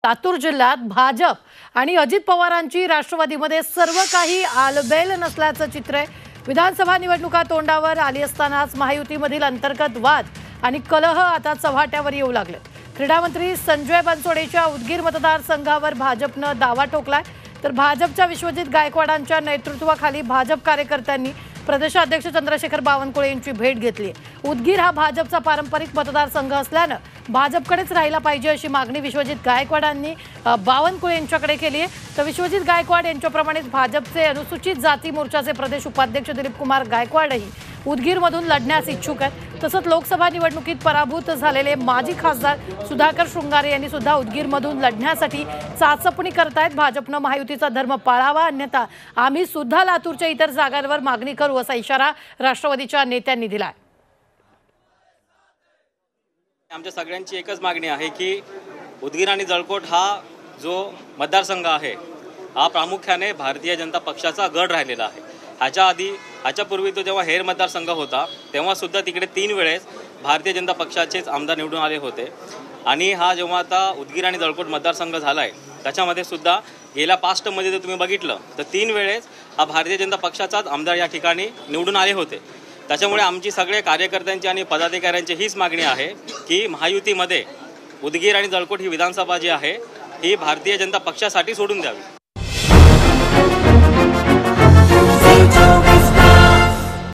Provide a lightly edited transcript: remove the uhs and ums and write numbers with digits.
लातूर जिल्ह्यात भाजप आणि अजित पवारांची राष्ट्रवादीमध्ये सर्व काही आलबेल नसल्याचं चित्र आहे। विधानसभा निवडणुका तोंडावर आली असतानाच महायुतीमधील अंतर्गत वाद आणि कलह आता चव्हाट्यावर येऊ लागले। क्रीडा मंत्री संजय बनसोडेच्या उदगीर मतदारसंघावर भाजपनं दावा ठोकलाय, तर भाजपच्या विश्वजित गायकवाडांच्या नेतृत्वाखाली भाजप कार्यकर्त्यांनी प्रदेशाध्यक्ष चंद्रशेखर बावनकुळे यांची भेट घेतली। उदगीर हा भाजपचा पारंपरिक मतदारसंघ असल्याने भाजपकडेच राहिला पाहिजे अशी मागणी विश्वजित गायकवाडांनी बावनकुळे यांच्याकडे केली आहे। तर विश्वजित गायकवाड यांच्याप्रमाणेच भाजपचे अनुसूचित जाती मोर्चाचे प्रदेश उपाध्यक्ष दिलीप कुमार गायकवाडही उदगीरमधून लढण्यास इच्छुक आहेत। तसंच लोकसभा निवडणुकीत पराभूत झालेले माजी खासदार सुधाकर शृंगारे यांनी सुद्धा उदगीरमधून लढण्यासाठी चाचपणी करतायत। भाजपनं महायुतीचा धर्म पाळावा, अन्यथा आम्ही सुद्धा लातूरच्या इतर जागांवर मागणी करू असा इशारा राष्ट्रवादीच्या नेत्यांनी दिलाय। आमच्या सगळ्यांची एकच मागणी आहे की उदगीर आणि जळकोट हा जो मतदारसंघ आहे हा प्रामुख्याने भारतीय जनता पक्षाचा गड राहिलेला आहे। ह्याच्यापूर्वी तो जेव्हा हेर मतदारसंघ होता तेव्हा सुद्धा तिकडे 3 वेळेस भारतीय जनता पक्षाचेच आमदार निवडून आले होते। आणि हा जेव्हा आता उदगीर आणि जळकोट मतदारसंघ झालाय त्याच्यामध्ये सुद्धा गेल्या पास्टमध्ये जर तुम्ही बघितलं तर 3 वेळेस हा भारतीय जनता पक्षाचाच आमदार या ठिकाणी निवडून आले होते। त्याच्यामुळे आमची सगळे कार्यकर्त्यांची आणि पदाधिकाऱ्यांची हीच मागणी आहे की महायुतीमध्ये उदगीर आणि जळकोट ही विधानसभा जी आहे ही भारतीय जनता पक्षासाठी सोडून द्यावी।